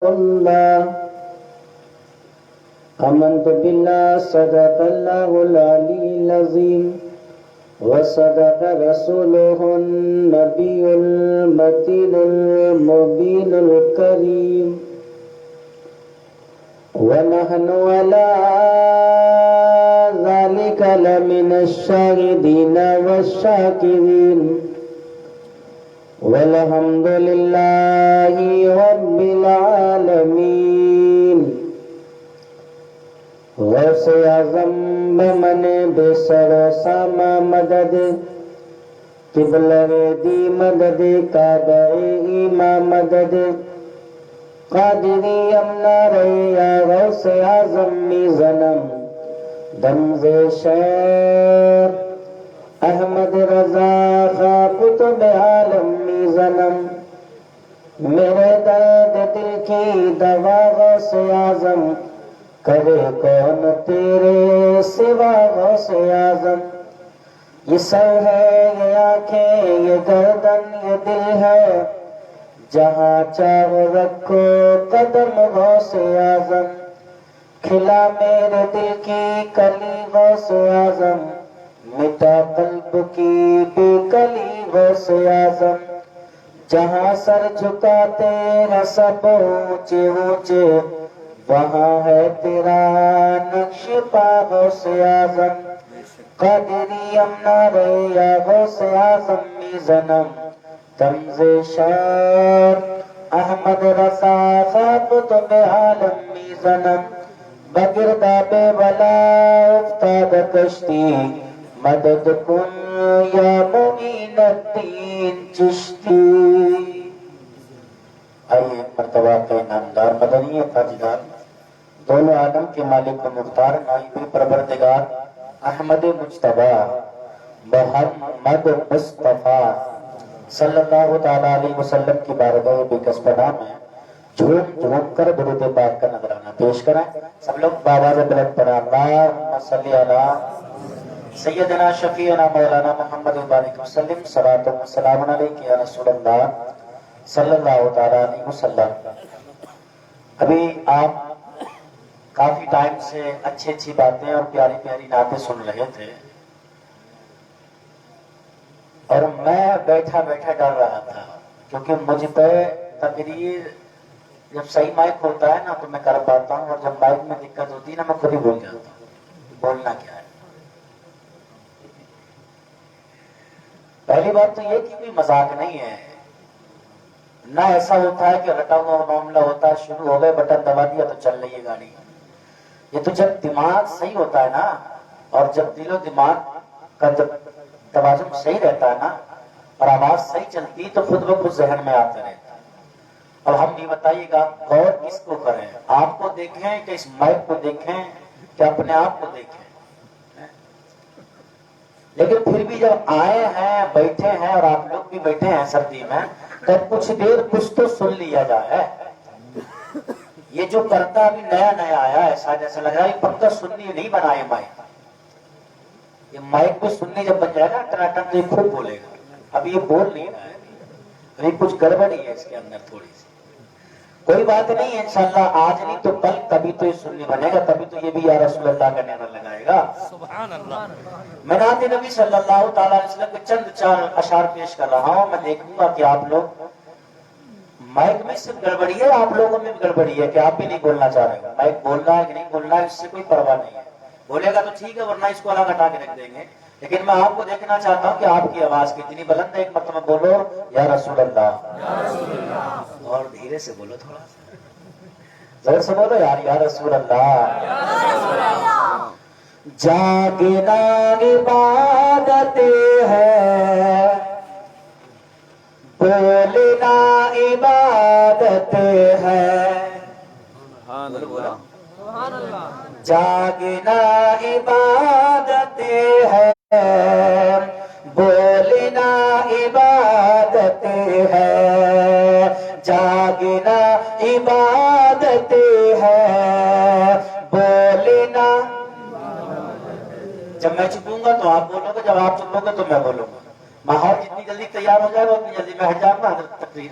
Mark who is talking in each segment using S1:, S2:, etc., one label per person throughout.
S1: الله آمنت بالله صدق الله العلي العظيم وصدق رسوله النبي المتين المبين الكريم ونحن على ذلك لمن الشاهدين والشاكرين والحمد لله رب العالمين غوث اعظم بمن بسر ساما مدد قبلہ دی مدد کعبہ ایما مدد قادری امنا رہے یا غوث اعظم می زنم دمز شیر احمد رضا خواہ قطب عالم می زنم میرے درد دل کی دوا غوث اعظم کرے کون تیرے سوا غوث اعظم یہ سر ہے یہ آنکھیں یہ گردن یہ دل ہے جہاں چاہو رکھو قدم غوث اعظم کھلا میرے دل کی کلی غوث اعظم مٹا قلب کی بے کلی غوث اعظم جہاں سر جھکاتے ہیں سب اونچے اونچے وہاں ہے تیرا نقش پا غوث اعظم قادری امنا رے یا غوث اعظم می زنم تمز شیر احمد رضا خاقتب عالم می زنم بگرداب ولا افتاد کشتی مدد کن یا معین الدین چشتی. آئیے مرتبہ کے نامدار مدنی تاجدار دونوں عالم کے مالک و مختار نائب پروردگار احمد مجتبی محمد مصطفیٰ صلی اللہ تعالیٰ علیہ وسلم کی بارگاہ بے کس پناہ میں جھوم جھوم کر درود پاک کا نذرانہ پیش کریں. سب لوگ بآواز بلند پڑھیں اللہم صلی علی سیدنا شفیعنا مولانا محمد وبارک وسلم صلاۃ و سلام علیک یا رسول اللہ صلی اللہ تعالیٰ علیہ وسلم. ابھی آپ کافی ٹائم سے اچھی اچھی باتیں اور پیاری پیاری نعتیں سن رہے تھے اور میں بیٹھا بیٹھا ڈر رہا تھا کیونکہ مجھ پہ تقریر جب صحیح مائک ہوتا ہے نا تو میں کر پاتا ہوں اور جب مائک میں دقت ہوتی ہے نا میں خود ہی بھول جاتا ہوں بولنا کیا ہے. پہلی بات تو یہ کہ کوئی مذاق نہیں ہے نہ ایسا ہوتا ہے کہ رٹا ہوا معاملہ ہوتا ہے شروع ہو گئے بٹن دبا دیا تو چل رہی ہے گاڑی. یہ تو جب دماغ صحیح ہوتا ہے نا اور جب دل و دماغ کا جب توازن صحیح رہتا ہے نا اور آواز صحیح چلتی تو خود بخود ذہن میں آتا رہتا ہے. اب ہم یہ بتائیے گا غور کس کو کریں, آپ کو دیکھیں کہ اس مائک کو دیکھیں کہ اپنے آپ کو دیکھیں. لیکن پھر بھی جب آئے ہیں بیٹھے ہیں اور آپ لوگ بھی بیٹھے ہیں سردی میں تو کچھ دیر کچھ تو سن لیا جائے. یہ جو کرتا ابھی نیا نیا آیا ایسا جیسا لگ رہا ہے پکا سننی نہیں بنا یہ مائک. یہ مائک بھی سننی جب بن جائے گا ٹناٹن تو یہ خود بولے گا. اب یہ بول نہیں رہا ہے ابھی کچھ گڑبڑی ہے اس کے اندر تھوڑی سی. کوئی بات نہیں انشاءاللہ آج نہیں تو کل کبھی تو یہ سننی بنے گا تبھی تو یہ بھی یا رسول اللہ کا نعرہ لگائے گا. سبحان اللہ. میں نعت نبی صلی اللہ تعالیٰ علیہ وسلم کے چند چار اشعار پیش کر رہا ہوں. میں دیکھوں گا کہ آپ لوگ مائک میں صرف گڑبڑی ہے آپ لوگوں میں بھی گڑبڑی ہے کہ آپ بھی نہیں بولنا چاہ رہے ہو. مائک بول رہا ہے کہ نہیں بول رہا ہے اس سے کوئی پرواہ نہیں ہے. بولے گا تو ٹھیک ہے ورنہ اس کو الگ ہٹا کے رکھ دیں گے. لیکن میں آپ کو دیکھنا چاہتا ہوں کہ آپ کی آواز کتنی بلند ہے. ایک مرتبہ بولو یا رسول اللہ. اور دھیرے سے بولو تھوڑا سا زور سے بولو یار یا رسول اللہ. جاگنا عبادت ہے بولنا عبادت ہے. جاگنا عبادت ہے بولنا عبادت ہے. جاگنا عبادت ہے بولنا. جب میں چپوں گا تو آپ بولو گے, جب آپ چپو گے تو میں بولوں گا. ماحول جتنی جلدی تیار ہو جائے گا اتنی جلدی میں ہٹ جاؤں گا تقریر.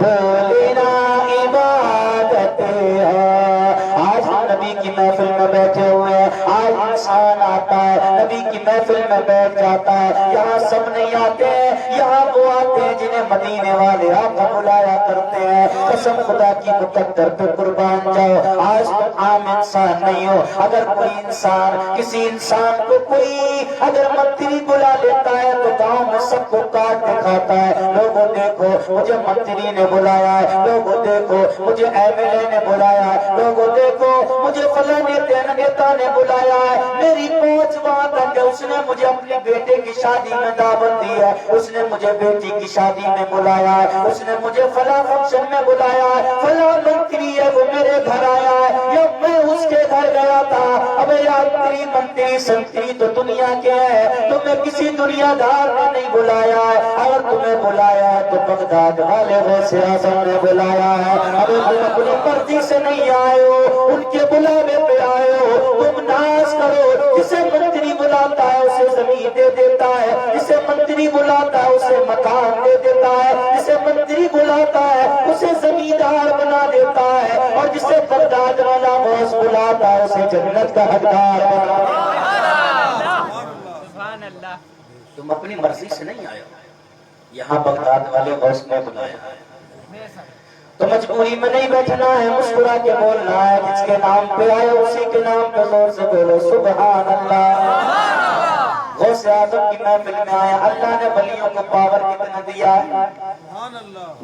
S1: بولنا عبادت ہے۔ آج ہم نبی کی محفل میں بیٹھے ہوئے ہیں، آج انسان آتا ہے نبی کی محفل میں بیٹھ جاتا ہے، یہاں سب نہیں آتے ہیں، یہاں وہ آتے ہیں جنہیں مدینے والے آقا بلایا کرتے ہیں۔ قسم خدا کی مقدر پہ قربان جاؤ، آج تم عام انسان نہیں ہو۔ اگر کوئی انسان کسی انسان کو کوئی اگر منتری بلا لیتا ہے تو گاؤں میں سب کو کاٹ کے کھاتا ہے، لوگوں دیکھو مجھے منتری نے بلایا ہے، لوگوں دیکھو مجھے ایم ایل اے نے بلایا ہے، لوگوں دیکھو مجھے فلاں نیتا نے بلایا ہے۔ میری پہنچ وہاں تک ہے، اس نے مجھے اپنے بیٹے کی شادی میں دعوت دی ہے، اس نے مجھے بیٹی کی شادی میں بلایا ہے، اس نے مجھے فلاں فنکشن میں بلایا ہے، فلاں منتری ہے وہ میرے گھر آیا ہے یا میں اس کے گھر گیا تھا۔ اب یار تیری منتری سنتری تو دنیا کے ہے، تمہیں کسی دنیا دار نے نہیں بلایا ہے، اگر تمہیں بلایا ہے تو بغداد والے غوث اعظم نے بلایا ہے۔ اب تم اپنی مرضی سے نہیں آئے ہو، ان کے بلاوے پہ آئے ہو، تم ناز کرو۔ جسے منتری بلاتا ہے اسے زمین دے دیتا ہے، جسے منتری بلاتا ہے اسے مکان دے دیتا ہے، جسے منتری بلاتا ہے اسے زمیندار بنا دیتا ہے، اور جسے بغداد والا غوث بلاتا ہے اسے جنت کا حقدار بنا دیتا ہے۔ تم اپنی مرضی سے نہیں آئے ہو، یہاں بغداد والے غوث نے بلایا ہے، تو مجبوری میں نہیں بیٹھنا ہے، مسکرا کے بولنا ہے، جس کے نام پہ آئے اسی کے نام پہ زور سے بولو سبحان اللہ۔ غوث اعظم کی محفل میں آیا، اللہ نے ولیوں کو پاور کتنا دیا ہے،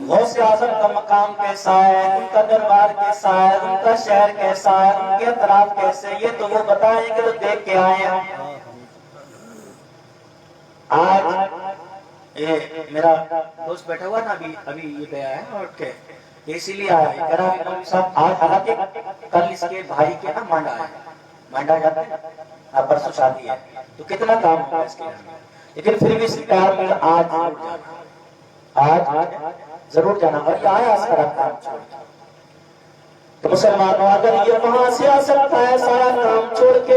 S1: غوث اعظم کا مقام کیسا ہے، ان کا دربار کیسا ہے، ان کا شہر کیسا ہے، ان کے اطراف کیسے، یہ تو وہ بتائیں گے تو دیکھ کے آئے ہیں۔ آج یہ میرا دوست بیٹھا ہوا نا، ابھی یہ گیا ہے اور کے اسی لیے آیا ہے، کہہ رہا ہے مولوی صاحب آج حالانکہ کل اس کے بھائی کے نا مانڈا ہے، مانڈا جاتے ہیں، پرسوں شادی ہے تو کتنا کام ہوگا اس کے لیے، لیکن پھر بھی سرکار میں آج ضرور جانا، اور یہ آیا اس کا کام چھوڑ کے۔ تو مسلمانوں اگر یہ وہاں سے آ سکتا ہے سارا کام چھوڑ کے،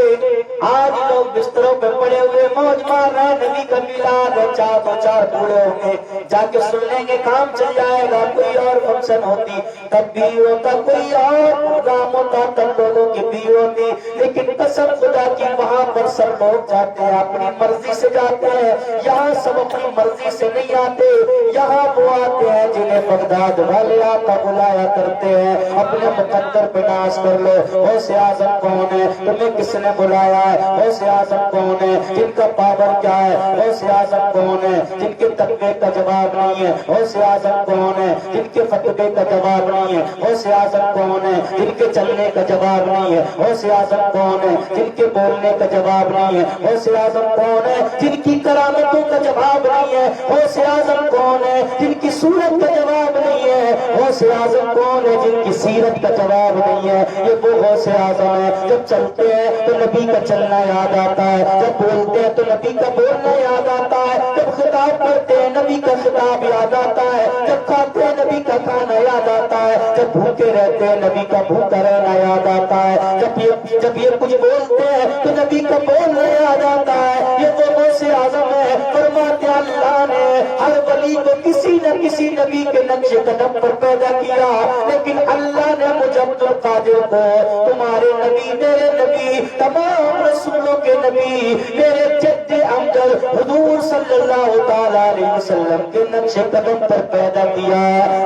S1: آج لوگ بستروں پہ پڑے ہوئے موج مار رہے ہیں، نبی کا میلاد ہے، چار بوڑھے ہوں گے جا کے سن لیں گے، کام چل جائے گا، کوئی اور فنکشن ہوتی تب بھی ہوتا، کوئی اور پروگرام ہوتا تب لوگوں کی بھیڑ ہوتی، لیکن قسم خدا کی وہاں پر سب لوگ جاتے ہیں اپنی مرضی سے جاتے ہیں، یہاں سب اپنی مرضی سے نہیں آتے، یہاں وہ آتے ہیں جنہیں بغداد والے آقا بلایا کرتے ہیں۔ اپنے مقدر پہ ناز کر لو، غوث اعظم کون ہے، تمہیں کس نے بلایا ہے، غوث اعظم کون ہے، جن کا پاور کیا ہے، غوث اعظم کون ہے، جن کے تقوی کا جواب نہیں ہے، غوث اعظم کون ہے، جن کے فتوے کا جواب نہیں ہے، غوث اعظم کون ہے، جن کے چلنے کا جواب نہیں ہے، غوث اعظم کون ہے، جن کے بولنے کا جواب نہیں ہے، غوث اعظم کون ہے، جن کی کرامتوں کا جواب نہیں ہے، غوث اعظم کون ہے، جن کی صورت کا جواب نہیں ہے، غوث اعظم کون ہے، جن کی سیرت کا جواب نہیں ہے، یہ وہ غوث اعظم ہے۔ جب چلتے ہیں تو نبی کا چلنا یاد آتا ہے، جب بولتے ہیں تو نبی کا بولنا یاد آتا ہے، جب خطاب کرتے ہیں نبی کا خطاب یاد آتا ہے، جب کھاتے ہیں نبی کا کھانا یاد آتا ہے، جب بھوکے رہتے ہیں نبی کا بھوکا رہنا یاد آتا ہے، جب یہ کچھ بولتے ہیں تو نبی کا بولنا یاد آتا ہے، یہ وہ غوث اعظم ہے۔ فرماتے اللہ نے ہر ولی کو کسی نہ کسی نبی کے نقش قدم پر پیدا کیا، لیکن اللہ نے مجھے عبد القادر کو تمہارے نبی، میرے نبی، تمام رسولوں کے نبی، میرے جد امجد حضور صلی اللہ تعالیٰ علیہ وسلم کے نقش قدم پر پیدا کیا۔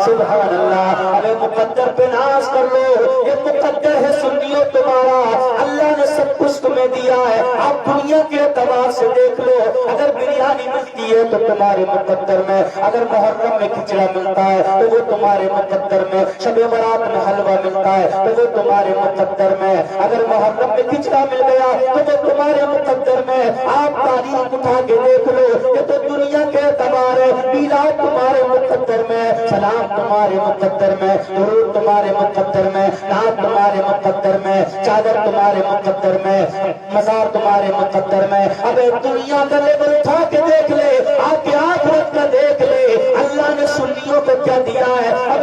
S1: سبحان اللہ، ہمیں مقدر پہ ناز کر لو، یہ مقدر ہے سنیوں تمہارا، اللہ نے سب کچھ تمہیں دیا ہے۔ آپ دنیا کے اعتبار سے دیکھ لو، اگر بریانی ملتی ہے تو تمہارے مقدر میں، اگر محرم میں کھچڑا ملتا ہے تو وہ تمہارے مقدر میں، شب برات میں حلوہ ملتا ہے تو وہ تمہارے مقدر میں، اگر محرم میں کھچڑا مل گیا تو وہ تمہارے مقدر میں۔ آپ تاریخ اٹھا کے دیکھ لو، یہ تو دنیا کے اعتبار ہے، میلاد تمہارے مقدر میں، سلام تمہارے مقدر میں، درود تمہارے مقدر میں، نعت تمہارے مقدر میں، چادر تمہارے مقدر میں، مزار تمہارے مقدر میں۔ اب دنیا کا لیبل اٹھا کے دیکھ لے، آپ آخرت کا دیکھ لے، اللہ نے سنیوں کو کیا دیا ہے۔ اب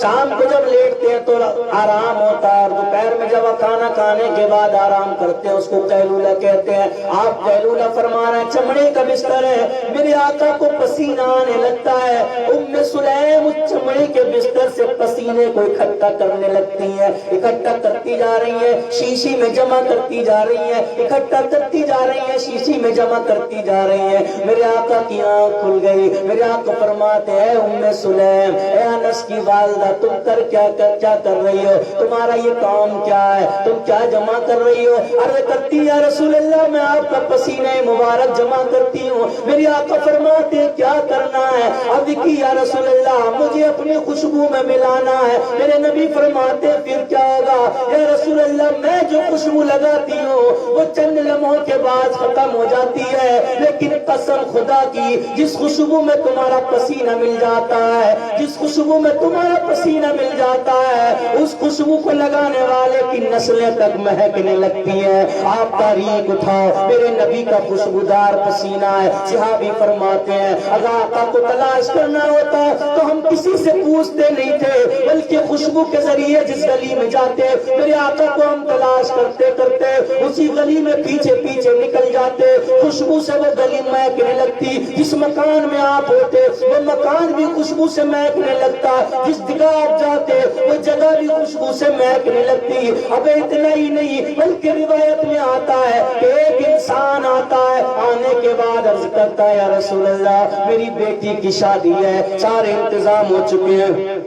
S2: شام کو جب لیٹتے ہیں تو آرام ہوتا ہے، اور دوپہر میں جب کھانا کھانے کے بعد آرام کرتے ہیں اس کو قیلولہ کہتے ہیں۔ آپ قیلولہ فرما رہے ہیں، چمڑے کا بستر ہے، میرے آقا کو پسینہ آنے لگتا ہے، ام سلیم اس چمڑے کے بستر سے پسینے کو اکٹھا کرنے لگتی ہیں، اکٹھا کرتی جا رہی ہیں، شیشی میں جمع کرتی جا رہی ہیں، اکٹھا کرتی جا رہی ہیں، شیشی میں جمع کرتی جا رہی ہیں۔ میرے آقا کی آنکھ کھل گئی، میرے آقا فرماتے ہیں ام سلیم، اے انس کی والدہ، تم کیا کر رہی ہو؟ تمہارا یہ کام کیا ہے؟ تم کیا جمع کر رہی ہو؟ عرض کرتی یا رسول اللہ میں آپ کا پسینہ مبارک جمع کرتی ہوں۔ میرے آقا فرماتے ہیں کیا کرنا ہے؟ اب کی یا رسول اللہ مجھے اپنی خوشبو میں ملانا ہے۔ میرے نبی فرماتے ہیں پھر کیا ہوگا؟ یا رسول اللہ میں جو خوشبو لگاتی ہوں وہ چند لمحوں کے بعد ختم ہو جاتی ہے، لیکن قسم خدا کی جس خوشبو میں تمہارا پسینہ مل جاتا ہے، جس خوشبو میں تمہارا پسینہ مل جاتا ہے، اس خوشبو کو لگانے والے کی نسلیں تک مہکنے لگتی ہیں۔ آپ تاریخ اٹھاؤ، میرے نبی کا خوشبودار پسینہ ہے۔ صحابی فرماتے ہیں اگر آقا کو تلاش کرنا ہوتا تو ہم کسی سے پوچھتے نہیں تھے، بلکہ خوشبو کے ذریعے جس گلی میں جاتے میرے آقا کو ہم تلاش کرتے کرتے اسی گلی میں پیچھے پیچھے نکل جاتے، خوشبو سے وہ گلی مہکنے لگتی، جس مکان میں آپ ہوتے وہ مکان بھی خوشبو سے مہکنے لگتا، جس جگہ آپ جاتے وہ جگہ بھی خوشبو سے مہکنے لگتی۔ اب اتنا ہی نہیں بلکہ روایت میں آتا ہے کہ ایک انسان آتا ہے، آنے کے بعد عرض کرتا ہے یا رسول اللہ میری بیٹی کی شادی ہے، سارے انتظام ہو چکے ہیں،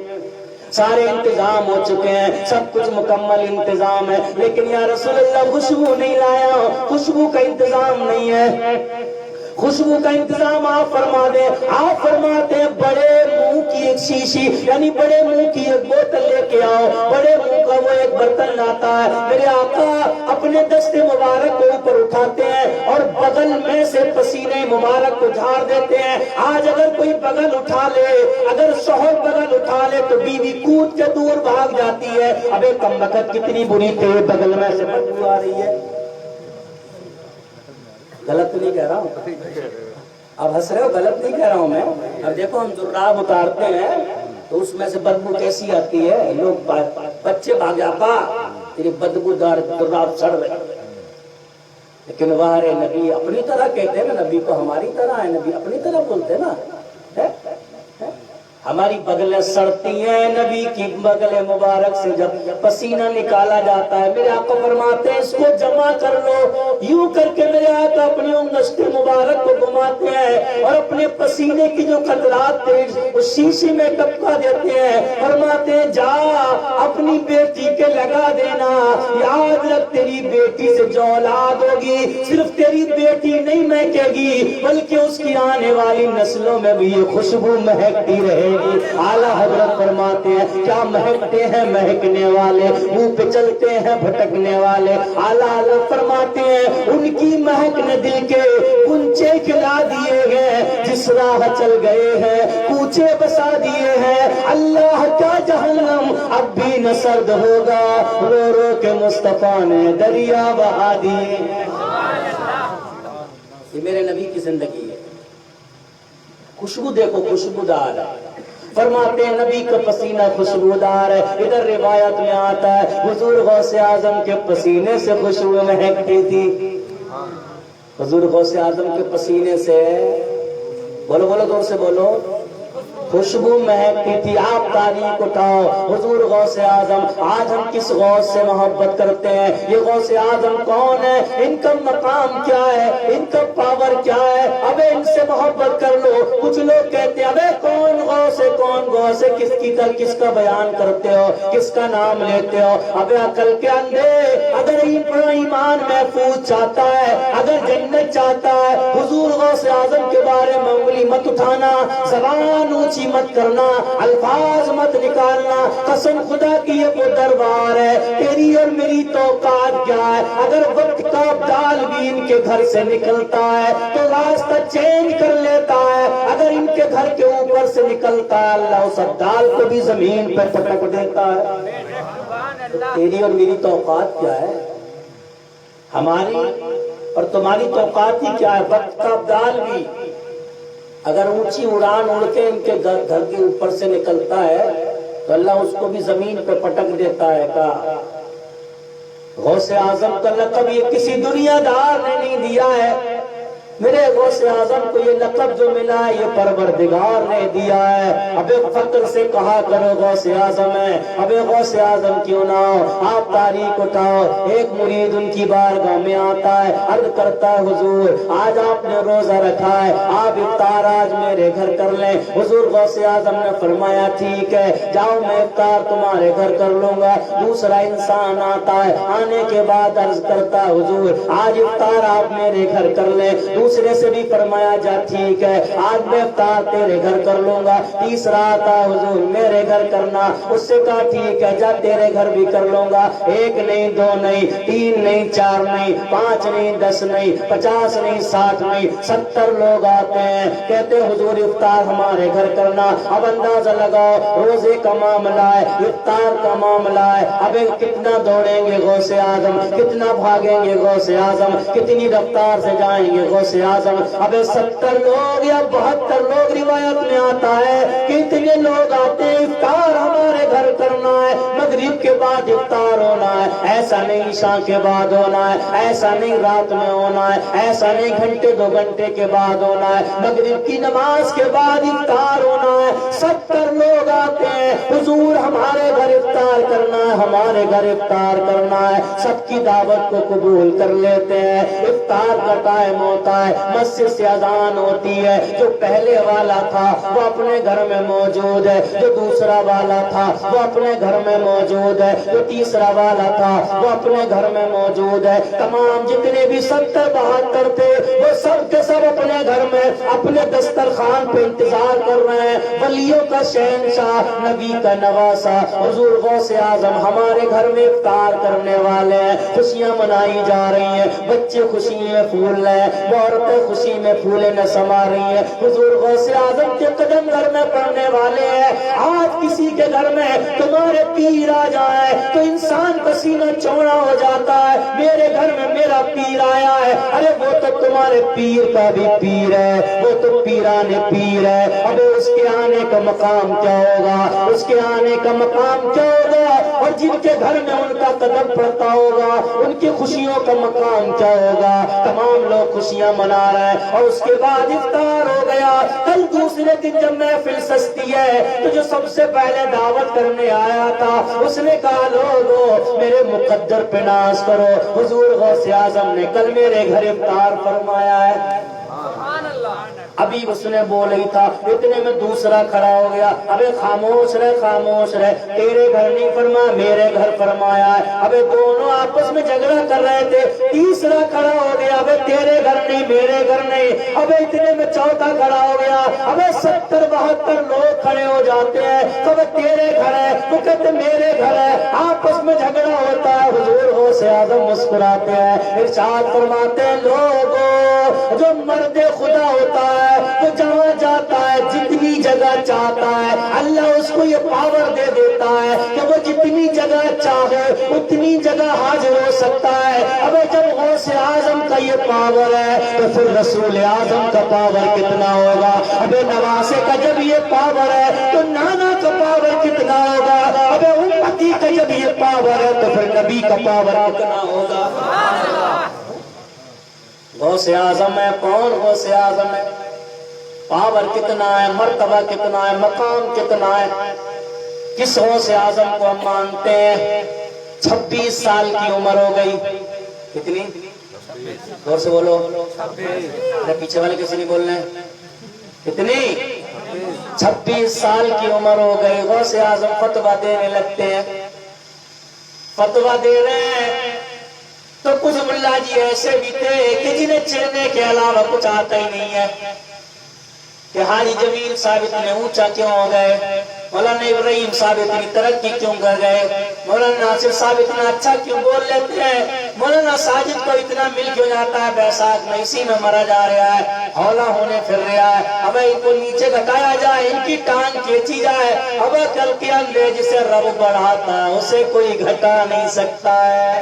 S2: سارے انتظام ہو چکے ہیں، سب کچھ مکمل انتظام ہے، لیکن یا رسول اللہ خوشبو نہیں لایا ہوں، خوشبو کا انتظام نہیں ہے، خوشبو کا انتظام آپ فرما دیں۔ آپ فرماتے ہیں بڑے منہ کی ایک شیشی یعنی بڑے منہ کی ایک بوتل لے کے آؤ، بڑے منہ کا وہ ایک برتن لاتا ہے، میرے آقا اپنے دست مبارک کو اوپر اٹھاتے ہیں اور بغل میں سے پسینے مبارک کو جھاڑ دیتے ہیں۔ آج اگر کوئی بغل اٹھا لے، اگر شوہر بغل اٹھا لے تو بیوی کود کے دور بھاگ جاتی ہے، ابے کم بخت کتنی بری تھی، بغل میں سے بدبو آ رہی ہے۔ غلط نہیں کہہ رہا ہوں، اب ہنس رہے ہو، غلط نہیں کہہ رہا ہوں میں۔ اب دیکھو ہم جراب اتارتے ہیں تو اس میں سے بدبو کیسی آتی ہے، لوگ بچے بھاگ جاتا تیرے بدبو دار جراب سڑ رہے، لیکن وہارے نبی اپنی طرح کہتے ہیں نا، نبی کو ہماری طرح ہے، نبی اپنی طرح بولتے ہیں نا، ہماری بغلیں سڑتی ہیں، نبی کی بغل مبارک سے جب پسینہ نکالا جاتا ہے میرے آقا فرماتے ہیں اس کو جمع کر لو، یوں کر کے میرے آقا اپنی انگشت مبارک کو گھماتے ہیں اور اپنے پسینے کی جو قطرات تھے اس شیشے میں ٹپکا دیتے ہیں، فرماتے ہیں جا اپنی بیٹی کے لگا دینا، یاد رکھ تیری بیٹی سے جو اولاد ہوگی صرف تیری بیٹی نہیں مہکے گی بلکہ اس کی آنے والی نسلوں میں بھی یہ خوشبو مہکتی رہے۔ اعلیٰ حضرت فرماتے ہیں کیا مہکتے ہیں مہکنے والے، منہ پہ چلتے ہیں بھٹکنے والے۔ اعلیٰ حضرت فرماتے ہیں ان کی مہک نے دل کے کنچے کھلا دیے ہیں، جس راہ چل گئے ہیں کوچے بسا دیے ہیں، اللہ کا جہنم اب بھی نہ سرد ہوگا، رو رو کے مصطفیٰ نے دریا بہا دی۔ یہ میرے نبی کی زندگی ہے، خوشبو دیکھو خوشبودار ہے، فرماتے ہیں نبی کا پسینہ خوشبودار ہے۔ ادھر روایت میں آتا ہے حضور غوث اعظم کے پسینے سے خوشبو مہکتی تھی، حضور غوث اعظم کے پسینے سے بولو بولو دور سے بولو، خوشبو مہکتی تھی۔ آپ تاریخ اٹھاؤ حضور غوث اعظم، آج ہم کس غوث سے محبت کرتے ہیں، یہ غوث اعظم کون ہے، ان کا مقام کیا ہے، ان کا پاور کیا ہے، ابے ان سے محبت کر لو۔ کچھ لوگ کہتے ہیں ابے کون غوث ہے کون غوث ہے، کس کا بیان کرتے ہو، کس کا نام لیتے ہو، ابے عقل کے اندھے، اگر ایمان محفوظ چاہتا ہے، اگر جنت چاہتا ہے، حضور غوث اعظم کے بارے میں انگلی مت اٹھانا، زبان اونچی مت کرنا، الفاظ مت نکالنا، قسم خدا کی یہ وہ دربار ہے، تیری اور میری توقعات کیا ہے، اگر وقت کا ابدال بھی ان کے گھر سے نکلتا ہے تو راستہ چینج کر لیتا ہے، اگر ان کے گھر کے اوپر سے نکلتا ہے اللہ اس ابدال کو بھی زمین پر پٹک دیتا ہے۔ تیری اور میری توقعات کیا ہے، ہماری اور تمہاری توقعات ہی کیا ہے، وقت کا ابدال بھی اگر اونچی اڑان اڑ کے ان کے گھر کے اوپر سے نکلتا ہے تو اللہ اس کو بھی زمین پہ پٹک دیتا ہے. کہا غوث اعظم کا لقب یہ کسی دنیا دار نے نہیں دیا ہے، میرے غوث اعظم کو یہ لقب جو ملا ہے یہ پروردگار نے دیا ہے. اب فخر سے کہا کرو غوث اعظم ہے، اب غوث اعظم کیوں نہ ہو. آپ تاریخ اٹھاؤ، ایک مرید ان کی بارگاہ میں آتا ہے، عرض کرتا ہے حضور آج آپ نے روزہ رکھا ہے، آپ افطار آج میرے گھر کر لیں. حضور غوث اعظم نے فرمایا ٹھیک ہے جاؤ میں افطار تمہارے گھر کر لوں گا. دوسرا انسان آتا ہے، آنے کے بعد عرض کرتا ہے حضور آج افطار آپ میرے گھر کر لیں. دوسرے سے بھی فرمایا جا ٹھیک ہے آج میں افطار تیرے گھر کر لوں گا. تیسرا آتا حضور میرے گھر کرنا، اس سے کہا ٹھیک ہے جا تیرے گھر بھی کر لوں گا. ایک نہیں، دو نہیں، تین نہیں، چار نہیں، 5 نہیں، 10 نہیں، 50 نہیں، 60 نہیں، 70 لوگ آتے ہیں کہتے حضور افطار ہمارے گھر کرنا. اب اندازہ لگاؤ روزے کا معاملہ ہے، افطار کا معاملہ ہے. اب کتنا دوڑیں گے غوث اعظم، کتنا بھاگیں گے غوث اعظم، کتنی رفتار سے جائیں گے غوث اعظم. اب 70 لوگ یا 72 لوگ روایت میں آتا ہے کہ اتنے لوگ آتے ہیں افطار ہمارے گھر کرنا ہے، مغرب کے بعد افطار ہونا ہے. ایسا نہیں عشاء کے بعد ہونا ہے، ایسا نہیں رات میں ہونا ہے، ایسا نہیں گھنٹے 2 گھنٹے کے بعد ہونا ہے، مغرب کی نماز کے بعد افطار ہونا ہے. 70 لوگ آتے ہیں حضور ہمارے گھر افطار کرنا ہے، ہمارے گھر افطار کرنا ہے. سب کی دعوت کو قبول کر لیتے ہیں. افطار کا ٹائم ہوتا ہے، مسجد سے اذان ہوتی ہے. جو پہلے والا تھا وہ اپنے گھر میں موجود ہے، جو دوسرا والا تھا وہ اپنے گھر میں موجود ہے، جو تیسرا والا تھا وہ اپنے گھر میں موجود ہے. تمام جتنے بھی 70 72 تھے وہ سب کے سب اپنے گھر میں اپنے دسترخوان پہ انتظار کر رہے ہیں. ولیوں کا شہنشاہ، نبی کا نواسا حضور غوث اعظم ہمارے گھر میں افطار کرنے والے ہیں. خوشیاں منائی جا رہی ہیں، بچے خوشی میں پھول رہے ہیں، عورتیں خوشی میں پھولے نہ سما رہی ہیں. حضور غوث اعظم کے قدم گھر میں پڑنے والے ہیں. آج کسی کے گھر میں تمہارے پیر آ جائے تو انسان کا سینہ چوڑا ہو جاتا ہے. میرے گھر میں میرا پیر آیا ہے، ارے وہ تو تمہارے پیر کا بھی پیر ہے، وہ تو پیران پیر ہے. اب اس کے آنے کا مقام کیا ہوگا، اس کے آنے کا مقام کیا ہوگا. اور جن کے گھر میں ان کا قدم پڑتا ہوگا ان کی خوشیوں کا مقام کیا ہوگا. تمام لوگ خوشیاں منا رہے ہیں اور اس کے بعد افطار ہو گیا. کل دوسرے دن جب محفل سجتی ہے تو جو سب سے پہلے دعوت کرنے آیا تھا اس نے کہا لوگو میرے مقدر پہ ناز کرو، حضور غوث اعظم نے کل میرے گھر افطار فرمایا ہے. ابھی اس نے بولا ہی تھا اتنے میں دوسرا کھڑا ہو گیا. ابے خاموش رہے، خاموش رہے، تیرے گھر نہیں فرمایا میرے گھر فرمایا ہے. ابے دونوں آپس میں جھگڑا کر رہے تھے. تیسرا کھڑا ہو گیا ابے تیرے گھر نہیں میرے گھر نہیں. ابے اتنے میں چوتھا کھڑا ہو گیا. ابے 70 72 لوگ کھڑے ہو جاتے ہیں تو ابے تیرے گھر ہے، وہ کہتے میرے گھر ہے. آپس میں جھگڑا ہوتا ہے. حضور غوث اعظم مسکراتے ہیں، ارشاد فرماتے ہیں لوگوں جو مرد خدا ہوتا ہے وہ جہاں جاتا ہے جتنی جگہ چاہتا ہے اللہ اس کو یہ پاور دے دیتا ہے کہ وہ جتنی جگہ چاہے اتنی جگہ حاضر ہو سکتا ہے. اب جب غوث اعظم کا یہ پاور ہے تو پھر رسول اعظم کا پاور کتنا ہوگا. اب نواسے کا جب یہ پاور ہے تو نانا کا پاور کتنا ہوگا. اب امتی کا جب یہ پاور ہے تو پھر نبی کا پاور کتنا ہوگا. غوث اعظم ہے کون؟ غوث اعظم ہے. پاور کتنا ہے، مرتبہ کتنا ہے، مقام کتنا ہے. کس غوث اعظم کو ہم مانتے ہیں؟ 26 سال کی عمر ہو گئی. کتنی؟ غور سے بولو، پیچھے والے کسی نہیں بولنے. کتنی؟ 26 سال کی عمر ہو گئی. غوث اعظم فتویٰ دینے لگتے ہیں. فتویٰ دے رہے ہیں تو کچھ ملا جی ایسے بھی تھے کہ جنہیں چڑھنے کے علاوہ کچھ آتا ہی نہیں ہے. کہ حاجی جمیل صاحب اتنے اونچا کیوں ہو گئے، مولانا ابراہیم صاحب اتنی ترقی کیوں کر گئے، مولانا ناصر صاحب اتنا اچھا کیوں بول لیتے ہیں، مولانا ساجد کو اتنا مل کیوں جاتا ہے، بیساکھ میں اسی میں مرا جا رہا ہے، ہولا ہونے پھر رہا ہے. اب ان کو نیچے گھٹایا جائے، ان کی ٹانگ کھینچی جائے. اب کل کے اندر جسے رب بڑھاتا ہے اسے کوئی گھٹا نہیں سکتا ہے.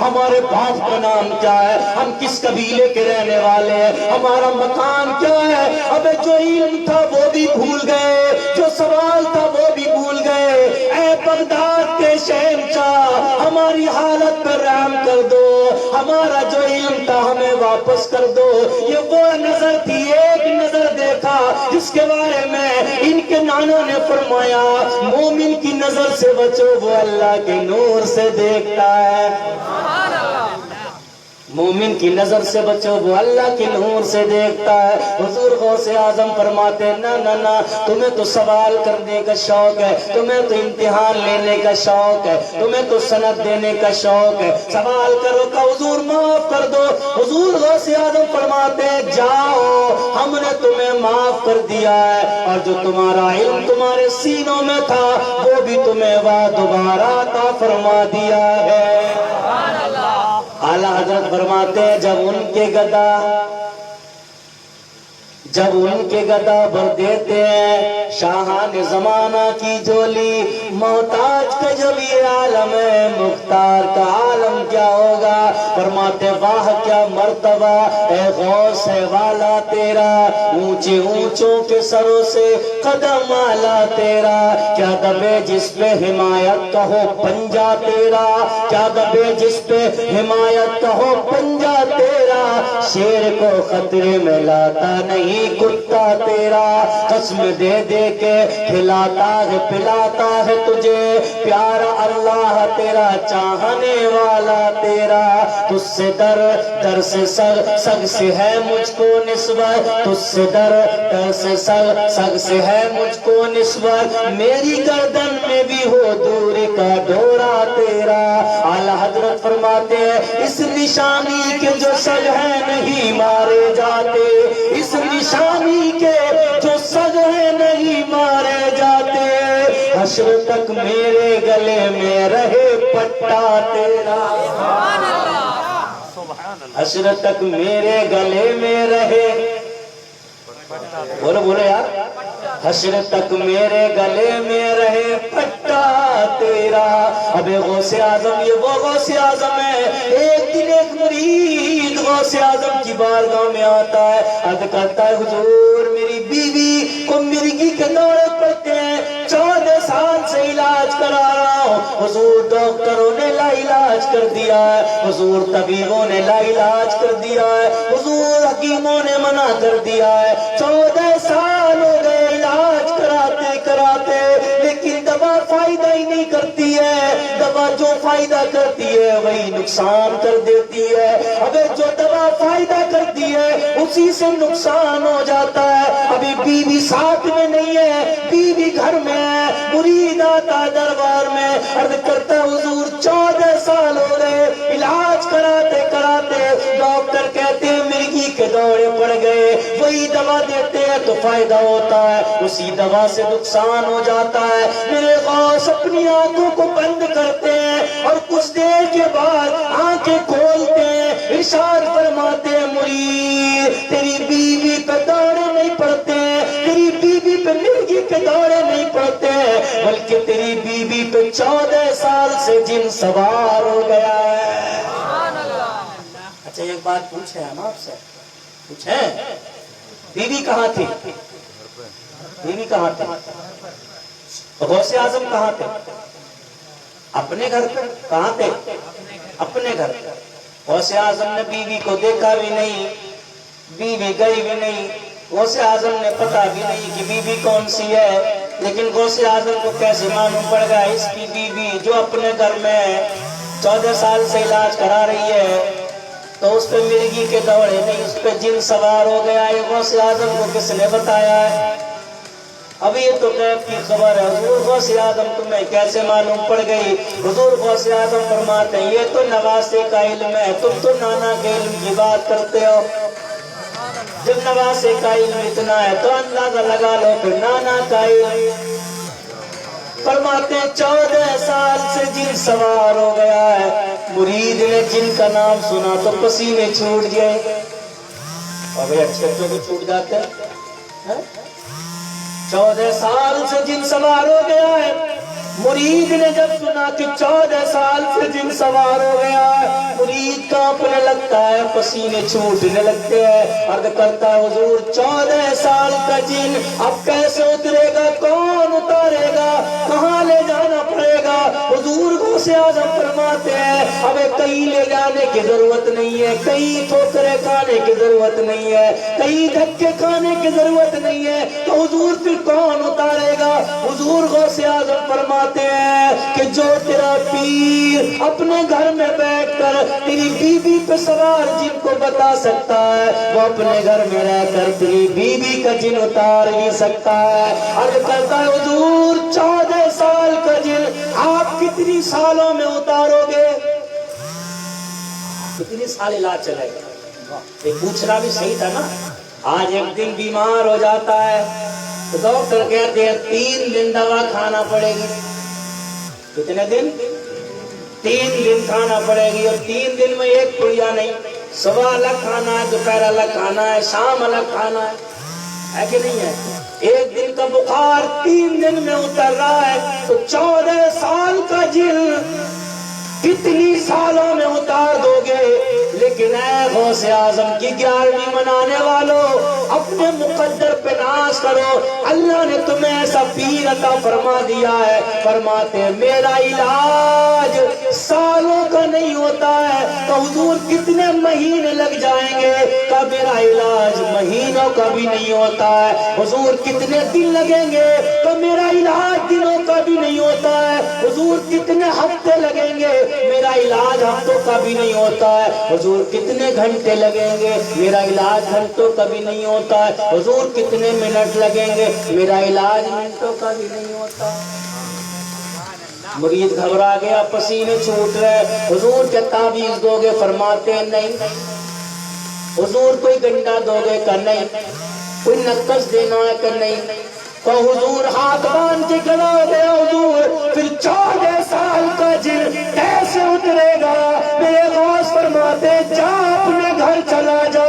S2: ہمارے باپ کا نام کیا ہے, ہم کس قبیلے کے رہنے والے ہیں, ہمارا مکان کیا ہے. ابے جو علم تھا وہ بھی بھول گئے, جو سوال تھا وہ بھی بھول گئے. اے بغداد کے شہنشاہ, ہماری حالت پر رحم کر دو, ہمارا جو علم تھا ہمیں واپس کر دو. یہ وہ نظر تھی, ایک نظر دیکھا جس کے بارے میں ان کے نانا نے فرمایا, مومن کی نظر سے بچو وہ اللہ کے نور سے دیکھتا ہے. مومن کی نظر سے بچو وہ اللہ کے نور سے دیکھتا ہے. حضور غوث اعظم فرماتے ہیں نہ نہ, تمہیں تو سوال کرنے کا شوق ہے, تمہیں تو امتحان لینے کا شوق ہے, تمہیں تو سند دینے کا شوق ہے, سوال کرو کہ حضور معاف کر دو. حضور غوث اعظم فرماتے ہیں جاؤ, ہم نے تمہیں معاف کر دیا ہے, اور جو تمہارا علم تمہارے سینوں میں تھا وہ بھی تمہیں دوبارہ عطا فرما دیا ہے. اعلیٰ حضرت فرماتے ہیں جب ان کے گدا بھر دیتے ہیں شاہان زمانہ کی جولی, محتاج کا جب یہ عالم ہے, مختار کا عالم کیا ہوگا. فرماتے واہ کیا مرتبہ اے غوث ہے والا تیرا, اونچے اونچوں کے سروں سے قدم آلا تیرا. کیا دبے جس پہ حمایت کا ہو پنجا تیرا, کیا دبے جس پہ حمایت کا ہو پنجا تیرا. شیر کو خطرے میں لاتا نہیں کتا تیرا, قسم دے دے کے کھلاتا ہے پلاتا ہے تجھے, پیارا اللہ تیرا چاہنے والا تیرا. تجھ سے در سے سگ سے ہے مجھ کو نسبت, تجھ سے در سے سگ سے ہے مجھ کو نسبت, میری گردن میں بھی ہو دور کا ڈورا تیرا. اعلیٰ حضرت فرماتے ہیں اس نشانی کے جو سگ ہیں نہیں مارے جاتے, اس نشانی کے جو سگ ہیں نہیں مارے جاتے, حشر تک میرے گلے میں رہے پٹا تیرا. حشر تک میرے گلے میں رہے, بولو یار, حشر تک میرے گلے میں رہے پٹا تیرا. اب غوث اعظم یہ وہ غوث اعظم ہے, ایک دن ایک مرید غوث اعظم کی بارگاہ میں آتا ہے, عرض کرتا ہے حضور میری بیوی کو مرگی کے دورے پڑتے ہیں, 14 سال سے علاج کرا رہا ہوں. حضور ڈاکٹروں نے لا علاج کر دیا ہے, حضور طبیبوں نے لا علاج کر دیا ہے, حضور حکیموں نے منع کر دیا ہے. 14 سال ہو گئے علاج کراتے کراتے, لیکن دوا فائدہ ہی نہیں کرتی ہے. دوا جو فائدہ کرتی ہے وہی نقصان کر دیتی ہے. اگر جو دوا فائدہ کرتی ہے اسی سے نقصان ہو جاتا ہے. ابھی بیوی ساتھ میں نہیں ہے, بیوی گھر میں ہے, مرید آتا دربار میں, عرض کرتا حضور 14 سال ہو گئے علاج کراتے کراتے, ڈاکٹر کہتے ہیں مرگی کے دورے پڑ گئے, وہی دوا دیتے ہیں تو فائدہ ہوتا ہے, اسی دوا سے نقصان ہو جاتا ہے. میرے غوث اپنی آنکھوں کو بند کرتے ہیں اور کچھ دیر کے بعد آنکھیں کھولتے ہیں, ارشاد فرماتے ہیں مرید تیری بیوی پہ دورے نہیں پڑتے, تیری بیوی پہ مرگی کے دورے نہیں پڑتے, بلکہ تیری بیوی پہ 14 سال سے جن سوار ہو گیا ہے. اچھا ایک بات پوچھے ہم آپ سے, پوچھیں بیوی کہاں تھی, بیوی کہاں تھی, غوث اعظم کہاں تھے, اپنے گھر پہ, کہاں تھے, اپنے گھر پہ. غوث اعظم نے بیوی کو دیکھا بھی نہیں, بیوی گئی بھی نہیں, غوث اعظم نے پتا بھی نہیں کہ بیوی کون سی ہے, لیکن غوث اعظم کو کیسے معلوم پڑ گیا اس کی بیوی جو اپنے گھر میں 14 سال سے علاج کرا رہی ہے تو اس پہ مرگی کے دورے نہیں, اس پہ جن سوار ہو گیا ہے. غوث اعظم کو کس نے بتایا ہے؟ ابھی یہ تو غیب کی خبر ہے. حضور غوث اعظم تمہیں کیسے معلوم پڑ گئی؟ حضور غوث اعظم فرماتے ہیں یہ تو نواسے کا علم ہے, تم تو نانا کے علم کی بات کرتے ہو. جب نواسے کا علم اتنا ہے تو اندازہ لگا لو پھر نانا کا علم. فرماتے ہیں 14 سال سے جن سوار ہو گیا ہے. مرید نے جن کا نام سنا تو پسینے چھوٹ گئے. اور بھئی اچھے بچوں کو چھوٹ جاتے ہیں. 14 سال سے جن سوار ہو گیا ہے, مرید نے جب سنا کہ 14 سال سے جن سوار ہو گیا ہے، مرید کانپنے لگتا ہے، پسینے چھوٹنے لگتے ہیں، عرض کرتا ہے حضور 14 سال کا جن اب کیسے اترے گا، کون اتارے گا، کہاں لے جانا پڑے گا؟ حضور غوث اعظم فرماتے ہیں اب کہیں لے جانے کی ضرورت نہیں ہے، کہیں ٹھوکریں کھانے کی ضرورت نہیں ہے، کہیں دھکے کھانے کی ضرورت نہیں ہے، تو حضور پھر کون اتارے گا؟ حضور غوث اعظم فرماتے ہیں کہ جو تیرا پیر اپنے گھر میں بیٹھ کر تیری بیوی پہ سوار جن کو بتا سکتا ہے، وہ اپنے گھر میں رہ کر تیری بیوی کا جن اتار ہی سکتا ہے۔ عرض کرتا ہے حضور 14 سال کا جن آپ کتنی سالوں میں اتارو گے؟ کتنی سال علاج چلے گا؟ یہ پوچھنا بھی صحیح تھا نا۔ آج ایک دن بیمار ہو جاتا ہے تو ڈاکٹر کہتے ہیں 3 دن دوا کھانا پڑے گی۔ کتنے دن؟ 3 دن کھانا پڑے گی، اور 3 دن میں ایک پڑیا نہیں، صبح الگ کھانا ہے، دوپہر الگ کھانا ہے، شام الگ کھانا ہے کہ نہیں ہے؟ ایک دن کا بخار 3 دن میں اتر رہا ہے تو 14 سال کا جن کتنی سالوں میں اتار دو گے؟ لیکن اے غوث اعظم کی 11ویں منانے والوں، اپنے مقدر پہ ناز کرو، اللہ نے تمہیں ایسا پیر عطا فرما دیا ہے۔ فرماتے ہیں میرا علاج سالوں کا نہیں ہوتا ہے تو حضور کتنے مہینے لگ جائیں گے؟ کہ میرا علاج مہینوں کا بھی نہیں ہوتا ہے۔ حضور کتنے دن لگیں گے؟ تو میرا علاج دنوں کا بھی نہیں ہوتا ہے۔ حضور کتنے ہفتے لگیں گے؟ میرا علاج ہفتوں کا بھی نہیں ہوتا ہے۔ حضور کتنے گھنٹے لگیں گے؟ میرا علاج گھنٹوں کا بھی نہیں ہوتا ہے۔ حضور کتنے منٹ لگیں گے؟ میرا علاج منٹوں کا بھی نہیں ہوتا ہے۔ مرید گھبرا گیا، پسینے چھوٹ رہے، حضور کیا تعویذ دو گے؟ فرماتے ہیں نہیں۔ حضور کوئی گنڈا دو گے؟ کہ نہیں۔ کوئی نقص دینا ہے؟ کہ نہیں۔ تو حضور ہاتھ باندھ کے کھڑا ہو گیا، حضور پھر 14 سال کا جن کیسے اترے گا؟ میرے غوث فرماتے جا اپنے گھر چلا جا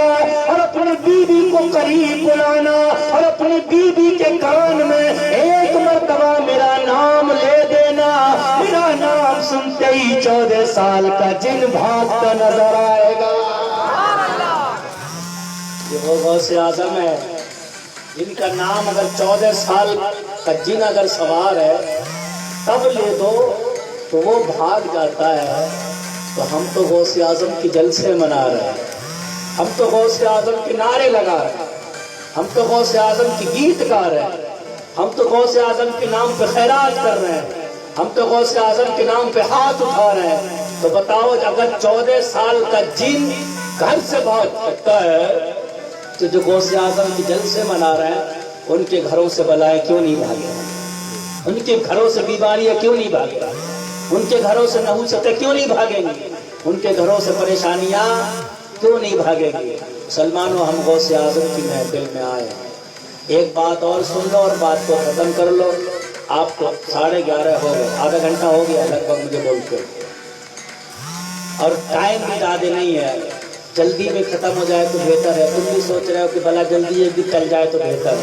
S2: اور اپنی بیوی کو قریب بلانا اور اپنی بیوی کے کان میں ایک مرتبہ میرا نام لے دینا، میرا نام سنتے ہی 14 سال کا جن بھاگتا نظر آئے گا۔ یہ وہ غوث اعظم ہے جن کا نام اگر 14 سال کا جن اگر سوار ہے تب لے دو تو وہ بھاگ جاتا ہے۔ تو ہم تو غوث اعظم کی جلسے منا رہے ہیں، ہم تو غوث اعظم کے نعرے لگا رہے ہیں، ہم تو غوث اعظم کی گیت گا رہے ہیں، ہم تو غوث اعظم کے نام پہ خیرات کر رہے ہیں، ہم تو غوث اعظم کے نام پہ ہاتھ اٹھا رہے ہیں۔ تو بتاؤ اگر 14 سال کا جن گھر سے بھاگ سکتا ہے تو جو غوث اعظم کی جلسے منا رہے ہیں ان کے گھروں سے بلائیں کیوں نہیں بھاگے؟ ان کے گھروں سے بیماریاں کیوں نہیں بھاگے؟ ان کے گھروں سے نحوستیں کیوں نہیں بھاگیں گی؟ ان کے گھروں سے پریشانیاں کیوں نہیں بھاگیں گی؟ مسلمانوں، ہم غوث اعظم کی محفل میں آئے ہیں، ایک بات اور سن لو اور بات کو ختم کر لو۔ آپ کو 11:30 ہو گئے، آدھا گھنٹہ ہو گیا لگ بھگ مجھے بولتے، اور ٹائم بھی زیادہ نہیں ہے، جلدی میں ختم ہو جائے تو بہتر ہے۔ تم بھی سوچ رہے ہو کہ بھلا جلدی جلدی چل جائے تو بہتر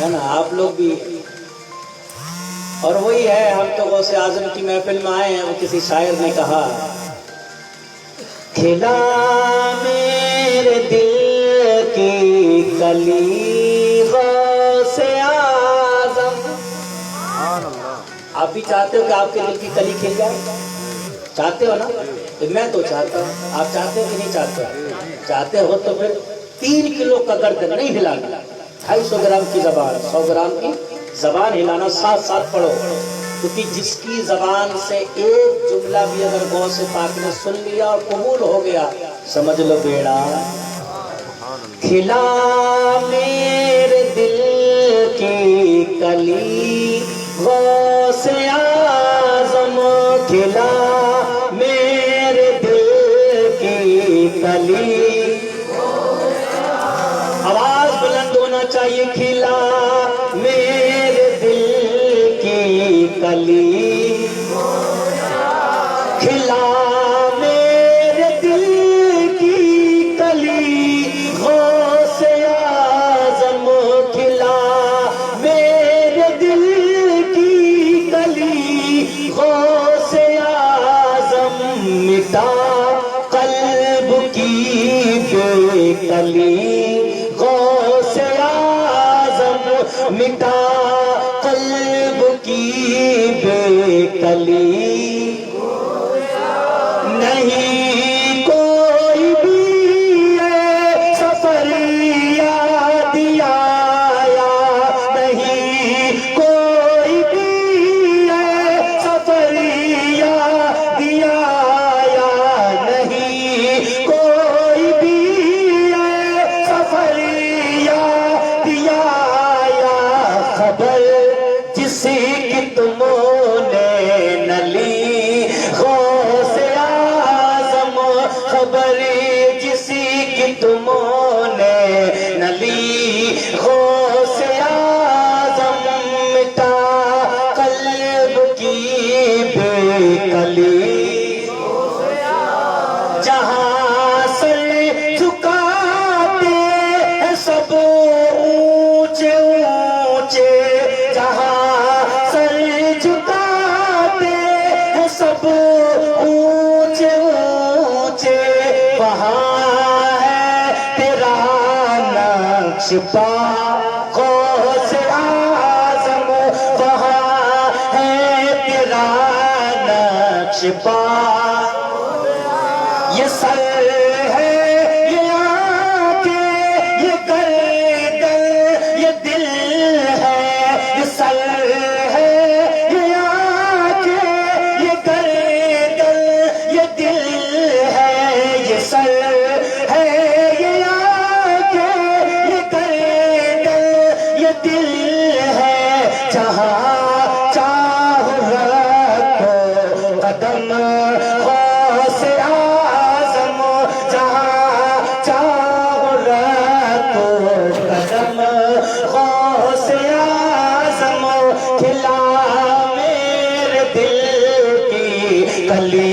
S2: ہے نا، آپ لوگ بھی۔ اور وہی ہے، ہم تو غوث اعظم کی محفل میں آئے ہیں۔ وہ کسی شاعر نے کہا، کھلا میرے دل کی کلی غوث اعظم۔ آپ بھی چاہتے ہو کہ آپ کے دل کی کلی کھل جائے؟ چاہتے ہو نا؟ میں تو چاہتا ہوں، آپ چاہتے ہو کہ نہیں چاہتے؟ چاہتے ہو تو پھر 3 کلو کا گردن نہیں ہلانا، 250 گرام کی زبان، 100 گرام کی زبان ہلانا، ساتھ ساتھ پڑھو، کیونکہ جس کی زبان سے ایک جملہ بھی اگر غوث پاک نے سن لیا اور قبول ہو گیا، سمجھ لو بیڑا۔ کھلا میرے دل کی کلی غوث اعظم، کھلا میرے دل کی کلی، آواز بلند ہونا چاہیے، کھلا میرے دل کی کلی، کھلا میرے دل کی کلی غوث اعظم، کھلا میرے دل کی کلی کلی غوث اعظم مٹا قلب کی بے کلی نہیں کوئی بھی ہے سفر یاد آیا نہیں کوئی بھی ہے سفر یاد آیا نہیں کوئی بھی ہے سفر یاد آیا خبر جسی کی تمہوں نے نہ لی غوث اعظم خبر جسی کی تمہوں نے نہ لی غوث اعظم مٹا قلب کی بے کلی جہاں سر جھکاتے ہیں سب اونچے اونچے جہاں سر جھکاتے ہیں سب اونچے اونچے وہاں ہے تیرا نقش پا غوث اعظم وہاں ہے تیرا نقش پا یہ سر ہے یہ آنکھیں یہ گردن یہ دل ہے یہ سر ہے یہ آنکھیں یہ گردن یہ دل ہے یہ سر ہے یہ آنکھیں یہ گردن یہ دل ہے جہاں چاہو رکھو قدم غوث اعظم جہاں چاہو رکھو قدم غوث اعظم کھلا میرے دل کی کلی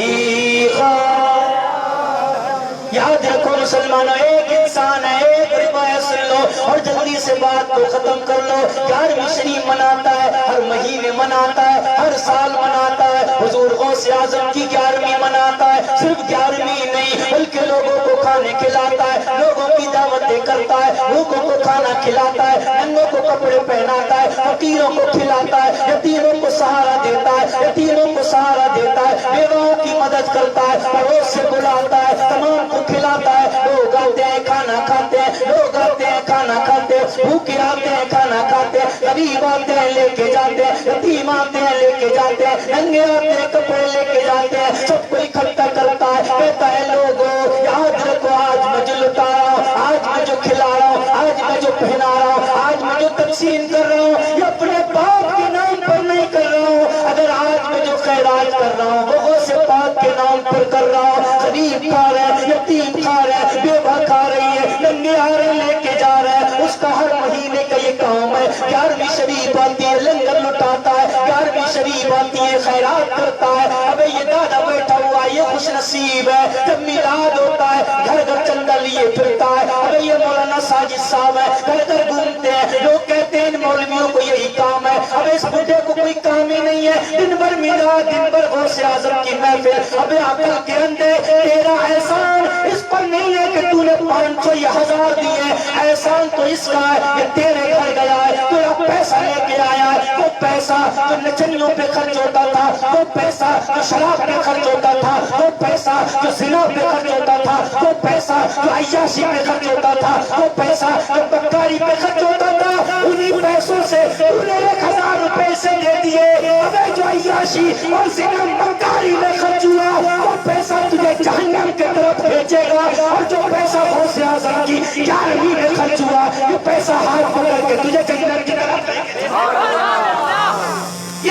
S2: یاد رکھو مسلمانوں ایک انسان ہے ایک روایت سن لو اور جلدی سے بات کو ختم کر لو 11ویں شریف مناتا ہے ہر مہینے مناتا ہے ہر سال مناتا ہے حضور غوث اعظم کی 11ویں مناتا ہے صرف 11ویں نہیں بلکہ لوگوں کو کھانے کھلاتا ہے لوگوں کی دعوتیں کرتا ہے لوگوں کو کھانا کھلاتا ہے ننگوں کو کپڑے پہناتا ہے فقیروں کو کھلاتا ہے یتیموں کو سہارا دیتا ہے یتیموں کو سہارا دیتا ہے بیواؤں کی مدد کرتا ہے پڑوس سے بلاتا ہے تمام کو کھلاتا ہے لوگ آتے ہیں کھانا کھاتے ہیں لوگ آتے ہیں کھانا کھاتے ہیں بھوکے آتے ہیں کھانا کھاتے ہیں غریب آتے ہیں لے کے جاتے ہیں یتیم آتے ہیں لے کے جاتے ہیں ننگے آتے ہیں کپڑے لے کے جاتے ہیں سب کو اکٹھا کرتا ہے کہتا ہے لوگوں یاد رکھو آج میں جو لٹا رہا ہوں آج میں جو کھلا رہا ہوں آج میں جو پہنا رہا ہوں آج میں جو تقسیم کر رہا ہوں یہ اپنے باپ کے نام پر نہیں کر رہا ہوں اگر آج میں جو خیرات کر رہا ہوں وہ غوث پاک کے نام پر کر رہا ہوں غریب کھا رہا ہے یتیم کھا رہا ہے بیوہ کھا رہی ہے ننگے آ رہے لے کے جا رہا ہے اس کا ہر مہینے کا یہ کام ہے 11ویں شریف آتی ہے لنگر لٹاتا ہے 11ویں شریف آتی ہے خیرات کرتا ہے ابے یہ دادا بیٹھا ہوا یہ خوش نصیب ہے جب میلاد ہوتا ہے گھر گھر چندہ لیے پھرتا ہے ابے یہ مولانا ساجد صاحب ہے گھر گھر گھومتے ہیں لوگ کہتے ہیں ان مولویوں کو یہی کام ہے ابے اس بڈھے کو کوئی کام ہی نہیں ہے دن بھر میلاد دن بھر غوث اعظم کی محفل ابے عقل کے اندے تیرا احسان اس پر نہیں ہے کہ تو نے 500 یا 1000 دیے احسان تو اس کا ہے کہ تیرے گھر گیا ہے تیرا پیسہ لے کے آیا ہے وہ پیسہ جو نچنیوں پہ خرچ ہوتا تھا وہ پیسہ جو شراب پہ خرچ ہوتا تھا وہ پیسہ جو زنا پہ خرچ ہوتا تھا وہ پیسہ جو عیاشی پہ خرچ ہوتا تھا وہ پیسہ جو بکاری پہ خرچ ہوتا تھا انہی پیسوں سے تو نے 1000 روپے سے دے دیے ابے جو عیاشی اور زنا بکاری میں خرچ ہوا وہ پیسہ تجھے جہنم کے طرف بھیجے گا اور جو پیسہ غوث اعظم کی 11ویں میں خرچ ہوا یہ پیسہ ہاتھ پکڑ کے تجھے جنت کی طرف لے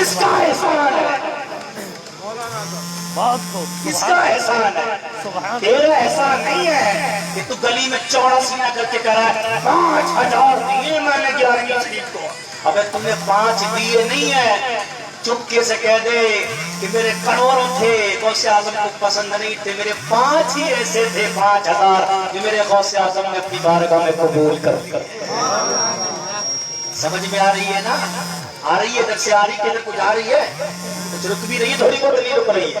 S2: اس کا احسان ہے اس کا احسان ہے تیرا احسان نہیں ہے کہ تو گلی میں چوڑا سینہ کر کے کرا ہے 5000 دیے میں نے 11ویں شریف کو ابے تم نے 5 دیے نہیں ہے چپکے سے کہہ دے کہ میرے کروڑوں تھے غوث اعظم کو پسند نہیں تھے میرے 5 ہی ایسے تھے 5000 جو میرے غوث اعظم نے اپنی بارگاہ میں قبول کر لیا سمجھ میں آ رہی ہے نا آ رہی ہے ادھر سے آ رہی ہے ادھر کچھ آ رہی ہے کچھ رک بھی رہی ہے تھوڑی بہت نہیں رک رہی ہے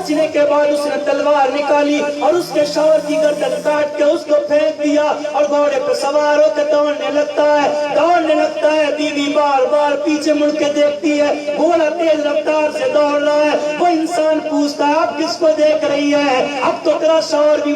S2: پہنچنے کے بعد اس نے تلوار نکالی اور اس کے شوہر کی گردن کاٹ کے اس کو پھینک دیا اور گھوڑے پہ سوار ہو کے دوڑنے لگتا ہے بیوی بار بار پیچھے مڑ کے دیکھتی ہے، گھوڑا تیز رفتار سے دوڑ رہا ہے، وہ انسان پوچھتا ہے آپ کس کو دیکھ رہی ہے؟ اب تو تیرا شوہر بھی